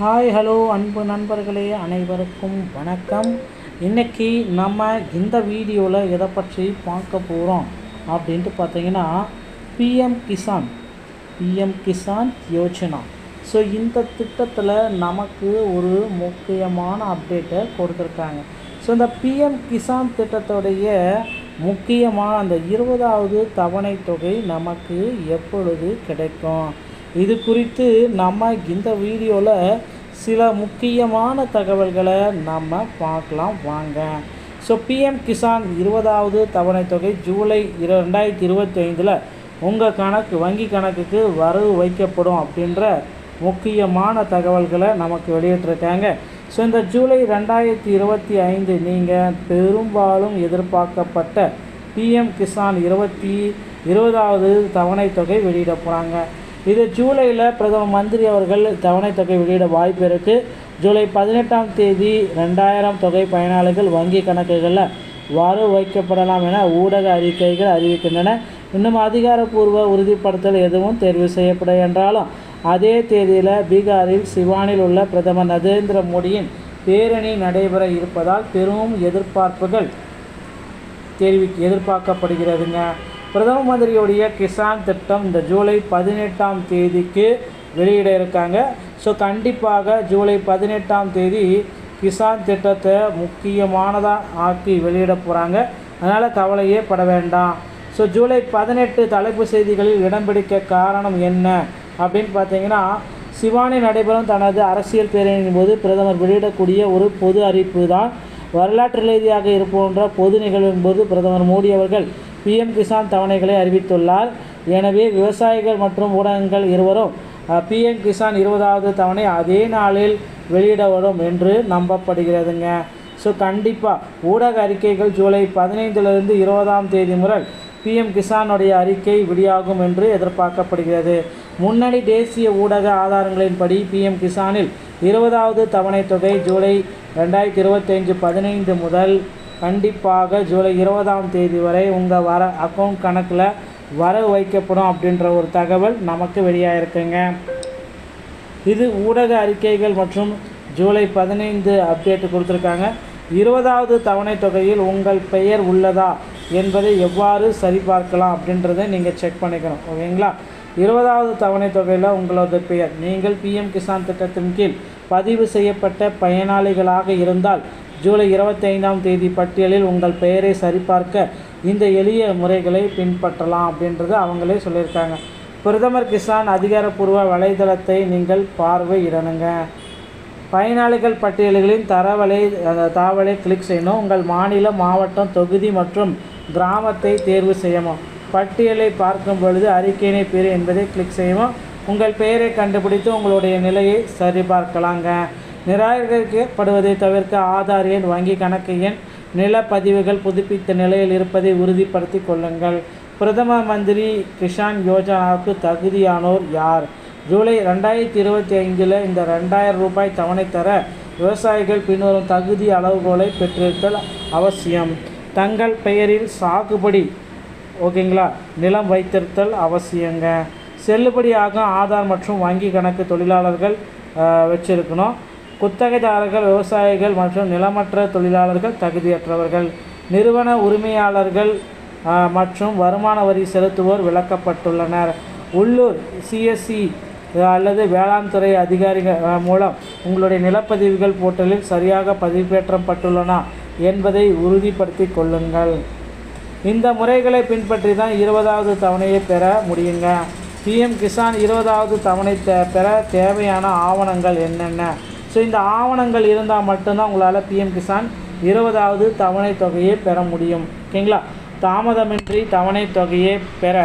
Hi hello அன்பு நண்பர்களே, அனைவருக்கும் வணக்கம். இன்றைக்கி நம்ம இந்த வீடியோவில் எதை பற்றி பார்க்க போகிறோம் அப்படின்ட்டு பார்த்தீங்கன்னா, பிஎம் கிசான் யோஜனா. ஸோ இந்த திட்டத்தில் நமக்கு ஒரு முக்கியமான அப்டேட்டை கொடுத்துருக்காங்க. ஸோ இந்த பிஎம் கிசான் திட்டத்துடைய முக்கியமான அந்த 20வது தவணை தொகை நமக்கு எப்பொழுது கிடைக்கும், இது குறித்து நம்ம இந்த வீடியோவில் சில முக்கியமான தகவல்களை நம்ம பார்க்கலாம் வாங்க. ஸோ பிஎம் கிசான் 20வது தவணை தொகை ஜூலை 2025 உங்கள் வங்கி கணக்குக்கு வரவு வைக்கப்படும் அப்படின்ற முக்கியமான தகவல்களை நமக்கு வெளியிட்டிருக்காங்க. ஸோ இந்த ஜூலை 2025 நீங்கள் பெரும்பாலும் எதிர்பார்க்கப்பட்ட பிஎம் கிசான் 20வது தவணை தொகை வெளியிட போகிறாங்க. இது ஜூலையில் பிரதம மந்திரி அவர்கள் தவணை தொகை வெளியிட வாய்ப்பு இருக்குது. ஜூலை 18ஆம் தேதி 2000 தொகை பயனாளிகள் வங்கி கணக்குகளில் வரவு வைக்கப்படலாம் என ஊடக அறிக்கைகள் அறிவிக்கின்றன. இன்னும் அதிகாரப்பூர்வ உறுதிப்படுத்தல் எதுவும் தேர்வு செய்யப்பட என்றாலும் அதே தேதியில் பீகாரில் சிவானில் உள்ள பிரதமர் நரேந்திர மோடியின் பேரணி நடைபெற இருப்பதால் பெரும் எதிர்பார்க்கப்படுகிறதுங்க. பிரதம மந்திரியுடைய கிசான் திட்டம் இந்த ஜூலை 18ஆம் தேதிக்கு வெளியிட இருக்காங்க. ஸோ கண்டிப்பாக ஜூலை 18ஆம் தேதி கிசான் திட்டத்தை முக்கியமானதாக ஆக்கி வெளியிட போகிறாங்க. அதனால் கவலையே பட வேண்டாம். ஸோ ஜூலை 18 தலைப்பு செய்திகளில் இடம் பிடிக்க காரணம் என்ன அப்படின்னு பார்த்தீங்கன்னா, சிவானில் நடைபெறும் தனது அரசியல் பேரணியின் போது பிரதமர் வெளியிடக்கூடிய ஒரு பொது அறிவிப்பு தான். வரலாற்று ரீதியாக இருப்போன்ற பொது நிகழ்வின் போது பிரதமர் மோடி அவர்கள் பிஎம் கிசான் தவணைகளை அறிவித்துள்ளார். எனவே விவசாயிகள் மற்றும் ஊடகங்கள் இருவரும் பிஎம் கிசான் 20வது தவணை அதே நாளில் வெளியிடப்படும் என்று நம்பப்படுகிறதுங்க. ஸோ கண்டிப்பாக ஊடக அறிக்கைகள் ஜூலை 15 20ஆம் தேதி முதல் பிஎம் கிசானுடைய அறிக்கை வெளியாகும் என்று எதிர்பார்க்கப்படுகிறது. முன்னணி தேசிய ஊடக ஆதாரங்களின்படி பிஎம் கிசானில் 20வது தவணை தொகை ஜூலை 2025 15 முதல் கண்டிப்பாக ஜூலை 20ஆம் தேதி வரை உங்கள் அக்கௌண்ட் கணக்கில் வரவு வைக்கப்படும் அப்படின்ற ஒரு தகவல் நமக்கு வெளியாகிருக்குங்க. இது ஊடக அறிக்கைகள் மற்றும் ஜூலை 15 அப்டேட்டு கொடுத்துருக்காங்க. 20வது தவணை தொகையில் உங்கள் பெயர் உள்ளதா என்பதை எவ்வாறு சரிபார்க்கலாம் அப்படின்றத நீங்கள் செக் பண்ணிக்கணும். ஓகேங்களா? 20வது தவணை தொகையில் உங்களது பெயர் நீங்கள் பிஎம் கிசான் திட்டத்தின் கீழ் பதிவு செய்யப்பட்ட பயனாளிகளாக இருந்தால் ஜூலை 25ஆம் தேதி பட்டியலில் உங்கள் பெயரை சரிபார்க்க இந்த எளிய முறைகளை பின்பற்றலாம் அப்படின்றது அவங்களே சொல்லியிருக்காங்க. பிரதமர் கிசான் அதிகாரப்பூர்வ வலைதளத்தை நீங்கள் பார்வையிடணுங்க. பயனாளிகள் பட்டியல்களின் தகவலை கிளிக் செய்யணும். உங்கள் மாநிலம், மாவட்டம், தொகுதி மற்றும் கிராமத்தை தேர்வு செய்யணும். பட்டியலை பார்க்கும் பொழுது அறிக்கையினை பெறு என்பதை கிளிக் செய்யணும். உங்கள் பெயரை கண்டுபிடித்து உங்களுடைய நிலையை சரிபார்க்கலாங்க. நிராகரிக்கப்படுவதை தவிர்க்க ஆதார் எண், வங்கி கணக்கு எண், நிலப்பதிவுகள் புதுப்பித்த நிலையில் இருப்பதை உறுதிப்படுத்தி கொள்ளுங்கள். பிரதம மந்திரி கிசான் யோஜனாவுக்கு தகுதியானோர் யார்? ஜூலை 2025 இந்த 2000 ரூபாய் தவணை தர விவசாயிகள் பின்வரும் தகுதி அளவுகோலை பெற்றிருத்தல் அவசியம். தங்கள் பெயரில் சாகுபடி நிலம் வைத்திருத்தல் அவசியங்க. செல்லுபடியாக ஆதார் மற்றும் வங்கி கணக்கு தொழிலாளர்கள் வச்சிருக்கணும். குத்தகைதாரர்கள், விவசாயிகள் மற்றும் நிலமற்ற தொழிலாளர்கள் தகுதியற்றவர்கள். நிறுவன உரிமையாளர்கள் மற்றும் வருமான வரி செலுத்துவோர் விலக்கப்பட்டுள்ளனர். உள்ளூர் சிஎஸ்சி அல்லது வேளாண் துறை அதிகாரிகள் மூலம் உங்களுடைய நிலப்பதிவுகள் போர்ட்டலில் சரியாக பதிவேற்றப்பட்டுள்ளன என்பதை உறுதிப்படுத்தி கொள்ளுங்கள். இந்த முறைகளை பின்பற்றி தான் 20வது தவணையை பெற முடியுங்க. பிஎம் கிசான் 20வது தவணை பெற தேவையான ஆவணங்கள் என்னென்ன? ஸோ இந்த ஆவணங்கள் இருந்தால் மட்டும்தான் உங்களால் பிஎம் கிசான் 20வது தவணை தொகையை பெற முடியும். ஓகேங்களா? தாமதமின்றி தவணை தொகையை பெற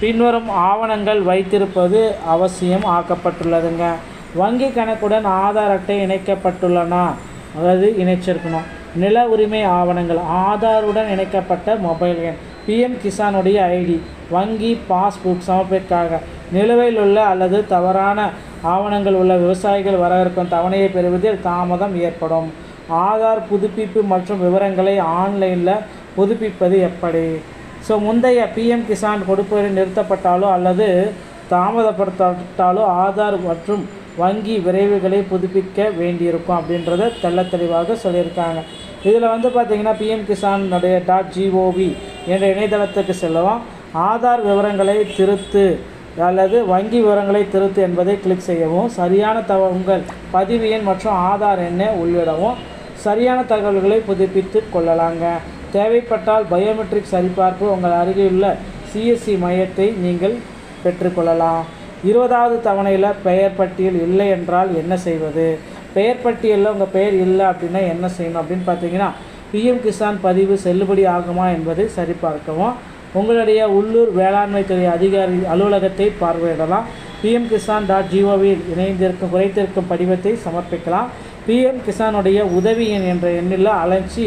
பின்வரும் ஆவணங்கள் வைத்திருப்பது அவசியம் ஆக்கப்பட்டுள்ளதுங்க. வங்கி கணக்குடன் ஆதார் அட்டை இணைக்கப்பட்டுள்ளனா, அதாவது இணைச்சிருக்கணும். நில உரிமை ஆவணங்கள், ஆதாருடன் இணைக்கப்பட்ட மொபைல் எண், பிஎம் கிசானுடைய ஐடி, வங்கி பாஸ்புக் சமர்ப்பிற்காக நிலுவையில் உள்ள அல்லது தவறான ஆவணங்கள் உள்ள விவசாயிகள் வரவிருக்கும் தவணையை பெறுவதில் தாமதம் ஏற்படும். ஆதார் புதுப்பிப்பு மற்றும் விவரங்களை ஆன்லைனில் புதுப்பிப்பது எப்படி? ஸோ முந்தைய பிஎம் கிசான் கொடுப்பது நிறுத்தப்பட்டாலோ அல்லது தாமதப்படுத்தாலோ ஆதார் மற்றும் வங்கி விரைவுகளை புதுப்பிக்க வேண்டியிருக்கும் அப்படின்றத தெளிவாக சொல்லியிருக்காங்க. இதில் பார்த்திங்கன்னா பிஎம் கிசானுடைய .gov என்ற இணையதளத்துக்கு செல்லவும் ஆதார் விவரங்களை திருத்து அல்லது வங்கி விவரங்களை திருத்து என்பதை கிளிக் செய்யவும், சரியான உங்கள் பதிவு எண் மற்றும் ஆதார் எண்ணை உள்ளிடவும் சரியான தகவல்களை புதுப்பித்து கொள்ளலாங்க. தேவைப்பட்டால் பயோமெட்ரிக் சரிபார்ப்பு உங்கள் அருகிலுள்ள சிஎஸ்சி மையத்தை நீங்கள் பெற்றுக்கொள்ளலாம். 20வது தவணையில் பெயர் பட்டியல் இல்லை என்றால் என்ன செய்வது? பெயர் பட்டியலில் உங்கள் பெயர் இல்லை அப்படின்னா என்ன செய்யணும் அப்படின்னு பார்த்தீங்கன்னா, பிஎம் கிசான் பதிவு செல்லுபடி ஆகுமா என்பதை சரிபார்க்கவும் உங்களுடைய உள்ளூர் வேளாண்மை துறை அதிகாரி அலுவலகத்தை பார்வையிடலாம். பிஎம் கிசான் .gov இணைந்திருக்கும் குறைத்திருக்கும் படிவத்தை சமர்ப்பிக்கலாம். பிஎம் கிசானுடைய உதவி எண் என்ற எண்ணில் அழைச்சி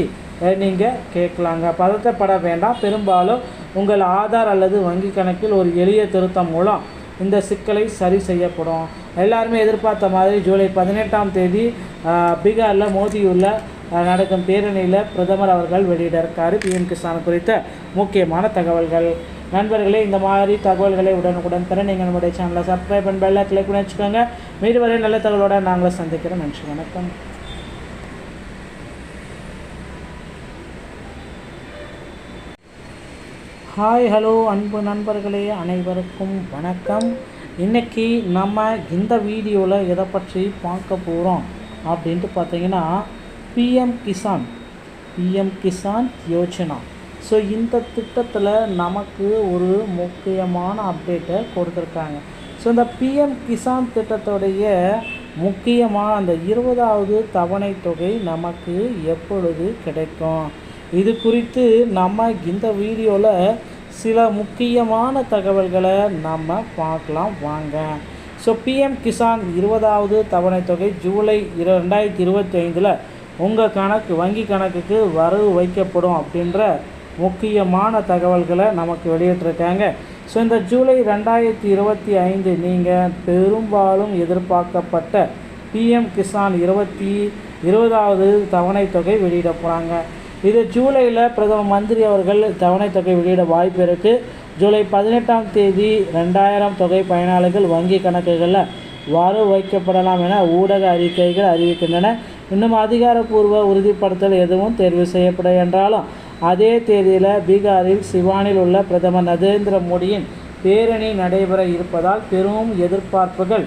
நீங்கள் கேட்கலாங்க. பதட்டப்பட வேண்டாம். பெரும்பாலும் உங்கள் ஆதார் அல்லது வங்கி கணக்கில் ஒரு எளிய திருத்தம் மூலம் இந்த சிக்கலை சரி செய்யப்படும். எல்லாருமே எதிர்பார்த்த மாதிரி ஜூலை 18ஆம் தேதி பீகாரில் மோதியுள்ள நடக்கும் பேரணியில் பிரதமர் அவர்கள் வெளியிட இருக்கார் பிஎம் கிசான் குறித்த முக்கியமான தகவல்கள். நண்பர்களே, இந்த மாதிரி தகவல்களை உடனுக்குடன் பெற நீங்கள் நம்முடைய சேனலை சப்ஸ்கிரைப் பண்ணி பெல்லை கிளிக் பண்ணி வச்சுக்கோங்க. மீண்டும் வரை நல்ல தகவலோடு நாங்களே சந்திக்கிறோம். நன்றி, வணக்கம். ஹாய், ஹலோ அன்பு நண்பர்களே, அனைவருக்கும் வணக்கம். இன்றைக்கி நம்ம இந்த வீடியோவில் எதை பற்றி பார்க்க போகிறோம் அப்படின்ட்டு பார்த்தீங்கன்னா, பிஎம் கிசான் யோஜனா. ஸோ இந்த திட்டத்தில் நமக்கு ஒரு முக்கியமான அப்டேட்டை கொடுத்துருக்காங்க. ஸோ இந்த பிஎம் கிசான் திட்டத்துடைய முக்கியமான அந்த 20வது தவணை தொகை நமக்கு எப்பொழுது கிடைக்கும், இது குறித்து நம்ம இந்த வீடியோவில் சில முக்கியமான தகவல்களை நம்ம பார்க்கலாம் வாங்க. ஸோ பிஎம் கிசான் 20வது தவணை தொகை ஜூலை 2025 உங்கள் வங்கி கணக்குக்கு வரவு வைக்கப்படும் அப்படின்ற முக்கியமான தகவல்களை நமக்கு வெளியிட்டிருக்காங்க. ஸோ இந்த ஜூலை 2025 நீங்கள் பெரும்பாலும் எதிர்பார்க்கப்பட்ட பிஎம் கிசான் 20வது தவணை தொகை வெளியிட போகிறாங்க. இது ஜூலையில் பிரதம மந்திரி அவர்கள் தவணை தொகை வெளியிட வாய்ப்பு இருக்குது. ஜூலை 18ஆம் தேதி 2000 தொகை பயனாளிகள் வங்கி கணக்குகளில் வரவு வைக்கப்படலாம் என ஊடக அறிக்கைகள் அறிவிக்கின்றன. இன்னும் அதிகாரப்பூர்வ உறுதிப்படுத்தல் எதுவும் தேர்வு செய்யப்பட என்றாலும் அதே தேதியில் பீகாரில் சிவானில் உள்ள பிரதமர் நரேந்திர மோடியின் பேரணி நடைபெற இருப்பதால் பெரும் எதிர்பார்ப்புகள்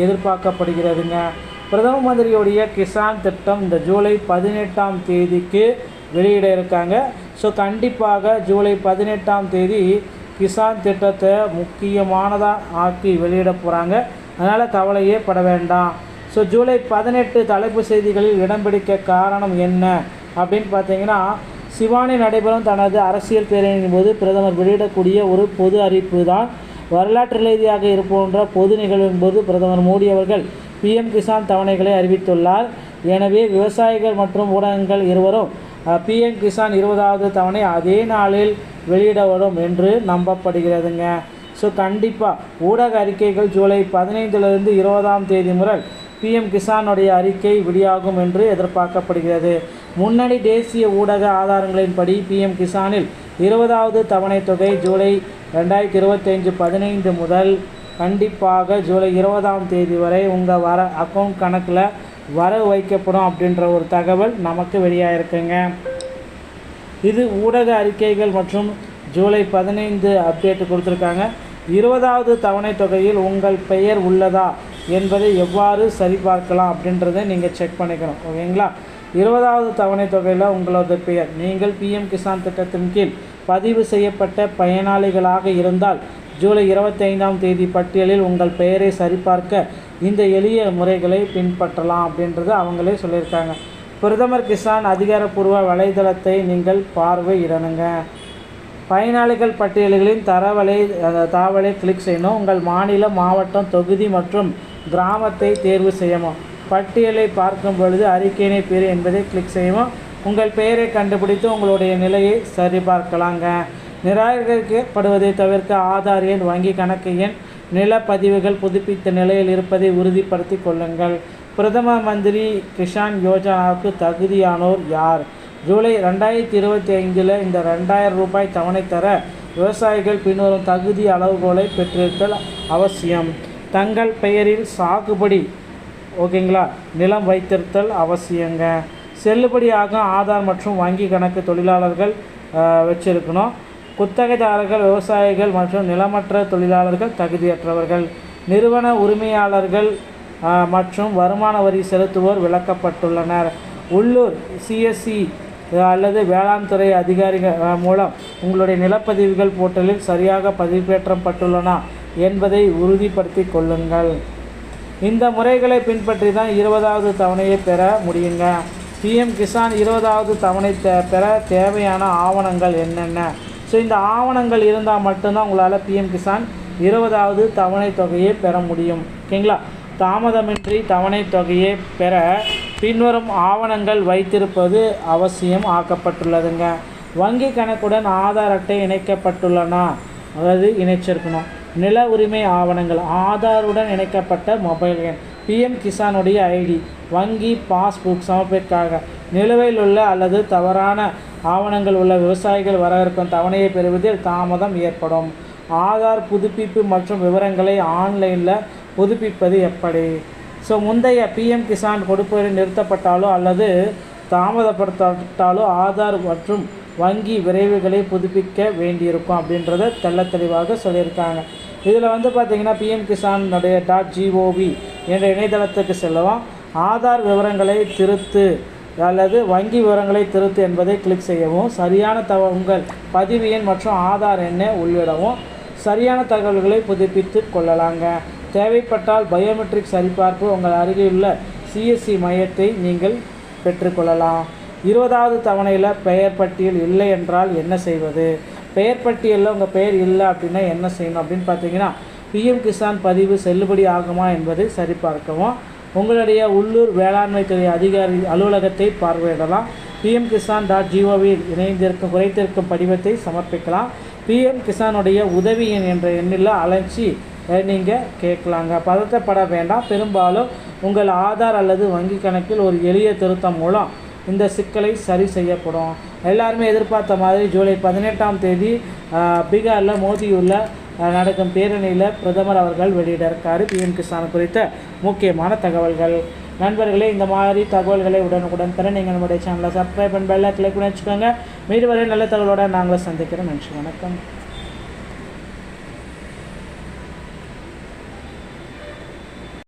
எதிர்பார்க்கப்படுகிறதுங்க. பிரதம மந்திரியுடைய கிசான் திட்டம் இந்த ஜூலை 18ஆம் தேதிக்கு வெளியிட இருக்காங்க. ஸோ கண்டிப்பாக ஜூலை 18ஆம் தேதி கிசான் திட்டத்தை முக்கியமானதாக ஆக்கி வெளியிட போகிறாங்க. அதனால் கவலையே பட வேண்டாம். ஸோ ஜூலை 18 தலைப்பு செய்திகளில் இடம் பிடிக்க காரணம் என்ன அப்படின்னு பார்த்தீங்கன்னா, சிவானி நடைபெறும் தனது அரசியல் பேரணியின் போது பிரதமர் வெளியிடக்கூடிய ஒரு பொது அறிவிப்பு தான். வரலாற்று ரீதியாக இருப்போன்ற பொது நிகழ்வின் போது பிரதமர் மோடி அவர்கள் பிஎம் கிசான் தவணைகளை அறிவித்துள்ளார். எனவே விவசாயிகள் மற்றும் ஊடகங்கள் இருவரும் பிஎம் கிசான் 20வது தவணை அதே நாளில் வெளியிடப்படும் என்று நம்பப்படுகிறதுங்க. ஸோ கண்டிப்பாக ஊடக அறிக்கைகள் ஜூலை 15 20ஆம் தேதி முதல் பிஎம் கிசானுடைய அறிக்கை வெளியாகும் என்று எதிர்பார்க்கப்படுகிறது. முன்னணி தேசிய ஊடக ஆதாரங்களின்படி பிஎம் கிசானில் 20வது தவணை தொகை ஜூலை 2025 15 முதல் கண்டிப்பாக ஜூலை 20ஆம் தேதி வரை உங்கள் அக்கௌண்ட் கணக்கில் வரவு வைக்கப்படும் அப்படின்ற ஒரு தகவல் நமக்கு வெளியாகிருக்குங்க. இது ஊடக அறிக்கைகள் மற்றும் ஜூலை 15 அப்டேட் கொடுத்துருக்காங்க. 20வது தவணை தொகையில் உங்கள் பெயர் உள்ளதா என்பதை எவ்வாறு சரிபார்க்கலாம் அப்படின்றத நீங்கள் செக் பண்ணிக்கணும். ஓகேங்களா? 20வது தவணை தொகையில் உங்களோட பெயர் நீங்கள் பிஎம் கிசான் திட்டத்தின் கீழ் பதிவு செய்யப்பட்ட பயனாளிகளாக இருந்தால் ஜூலை 25ஆம் தேதி பட்டியலில் உங்கள் பெயரை சரிபார்க்க இந்த எளிய முறைகளை பின்பற்றலாம் அப்படின்றது அவங்களே சொல்லியிருக்காங்க. பிரதமர் கிசான் அதிகாரப்பூர்வ வலைதளத்தை நீங்கள் பார்வையிடணுங்க. பயனாளிகள் பட்டியல்களின் தகவலை கிளிக் செய்யணும். உங்கள் மாநிலம், மாவட்டம், தொகுதி மற்றும் கிராமத்தை தேர்வு செய்யணும். பட்டியலை பார்க்கும் பொழுது அறிக்கையினை பெறு என்பதை கிளிக் செய்யவும் உங்கள் பெயரை கண்டுபிடித்து உங்களுடைய நிலையை சரிபார்க்கலாங்க. நிராகரிக்கப்படுவதை தவிர்க்க ஆதார் எண், வங்கி கணக்கு எண், நிலப்பதிவுகள் புதுப்பித்த நிலையில் இருப்பதை உறுதிப்படுத்தி கொள்ளுங்கள். பிரதம மந்திரி கிசான் யோஜனாவுக்கு தகுதியானோர் யார்? ஜூலை 2025 இந்த 2000 ரூபாய் தவணை தர விவசாயிகள் பின்வரும் தகுதி அளவுகோலை பெற்றிருத்தல் அவசியம். தங்கள் பெயரில் சாகுபடி ஓகேங்களா நிலம் வைத்திருத்தல் அவசியங்க. செல்லுபடியாகும் ஆதார் மற்றும் வங்கி கணக்கு தொழிலாளர்கள் வச்சுருக்கணும். குத்தகைதாரர்கள், விவசாயிகள் மற்றும் நிலமற்ற தொழிலாளர்கள் தகுதியற்றவர்கள். நிறுவன உரிமையாளர்கள் மற்றும் வருமான வரி செலுத்துவோர் விலக்கப்பட்டுள்ளனர். உள்ளூர் சிஎஸ்சி அல்லது வேளாண் துறை அதிகாரிகள் மூலம் உங்களுடைய நிலப்பதிவுகள் போர்ட்டலில் சரியாக பதிவேற்றப்பட்டுள்ளன என்பதை உறுதிப்படுத்தி கொள்ளுங்கள். இந்த முறைகளை பின்பற்றி தான் 20வது தவணையை பெற முடியுங்க. பிஎம் கிசான் 20வது தவணை பெற தேவையான ஆவணங்கள் என்னென்ன? ஸோ இந்த ஆவணங்கள் இருந்தால் மட்டும்தான் உங்களால் பிஎம் கிசான் 20வது தவணை தொகையை பெற முடியும். ஓகேங்களா? தாமதமின்றி தவணை தொகையை பெற பின்வரும் ஆவணங்கள் வைத்திருப்பது அவசியம் ஆக்கப்பட்டுள்ளதுங்க. வங்கி கணக்குடன் ஆதார் அட்டை இணைக்கப்பட்டுள்ளனா, அதாவது இணைச்சிருக்கணும். நில உரிமை ஆவணங்கள், ஆதாருடன் இணைக்கப்பட்ட மொபைல் எண், பிஎம் கிசானுடைய ஐடி, வங்கி பாஸ்புக் சமர்ப்பிற்காக நிலுவையில் உள்ள அல்லது தவறான ஆவணங்கள் உள்ள விவசாயிகள் வரவிருக்கும் தவணையை பெறுவதில் தாமதம் ஏற்படும். ஆதார் புதுப்பிப்பு மற்றும் விவரங்களை ஆன்லைனில் புதுப்பிப்பது எப்படி? ஸோ முந்தைய பிஎம் கிசான் கொடுப்பதை நிறுத்தப்பட்டாலோ அல்லது தாமதப்படுத்தப்பட்டாலோ ஆதார் மற்றும் வங்கி விரைவுகளை புதுப்பிக்க வேண்டியிருக்கும் அப்படின்றத தெளிவாக சொல்லியிருக்காங்க. இதில் பார்த்திங்கன்னா பிஎம் கிசானுடைய .gov என்ற இணையதளத்துக்கு செல்லவும் ஆதார் விவரங்களை திருத்து அல்லது வங்கி விவரங்களை திருத்து என்பதை கிளிக் செய்யவும், சரியான உங்கள் பதிவு எண் மற்றும் ஆதார் எண்ணை உள்ளிடவும் சரியான தகவல்களை புதுப்பித்து கொள்ளலாங்க. தேவைப்பட்டால் பயோமெட்ரிக் சரிபார்ப்பு உங்கள் அருகிலுள்ள சிஎஸ்சி மையத்தை நீங்கள் பெற்றுக்கொள்ளலாம். 20வது தவணையில் பெயர் பட்டியல் இல்லை என்றால் என்ன செய்வது? பெயர் பட்டியலில் உங்கள் பெயர் இல்லை அப்படின்னா என்ன செய்யணும் அப்படின்னு பார்த்தீங்கன்னா, பிஎம் கிசான் பதிவு செல்லுபடி ஆகுமா என்பதை சரிபார்க்கவும் உங்களுடைய உள்ளூர் வேளாண்மை துறை அதிகாரி அலுவலகத்தை பார்வையிடலாம். பிஎம் கிசான் .gov இணைந்திருக்கும் குறைத்திருக்கும் படிவத்தை சமர்ப்பிக்கலாம். பிஎம் கிசானுடைய உதவி எண் என்ற எண்ணில் அழைச்சி நீங்கள் கேட்கலாங்க. பதட்டப்பட வேண்டாம். பெரும்பாலும் உங்கள் ஆதார் அல்லது வங்கி கணக்கில் ஒரு எளிய திருத்தம் மூலம் இந்த சிக்கலை சரி செய்யப்படும். எல்லாருமே எதிர்பார்த்த மாதிரி ஜூலை 18ஆம் தேதி பீகாரில் மோதியூரில் நடக்கும் பேரணியில் பிரதமர் அவர்கள் வெளியிட இருக்கார் பிஎம் கிசான் குறித்த முக்கியமான தகவல்கள். நண்பர்களே, இந்த மாதிரி தகவல்களை உடனுக்குடன் பெற நீங்கள் நம்முடைய சேனலை சப்ஸ்கிரைப் பண்ணி பெல் ஐகானை கிளிக் பண்ணி வச்சுக்கோங்க. மீண்டும் வரை நல்ல தகவலோடு நாங்களும் சந்திக்கிறோம். நன்றி, வணக்கம்.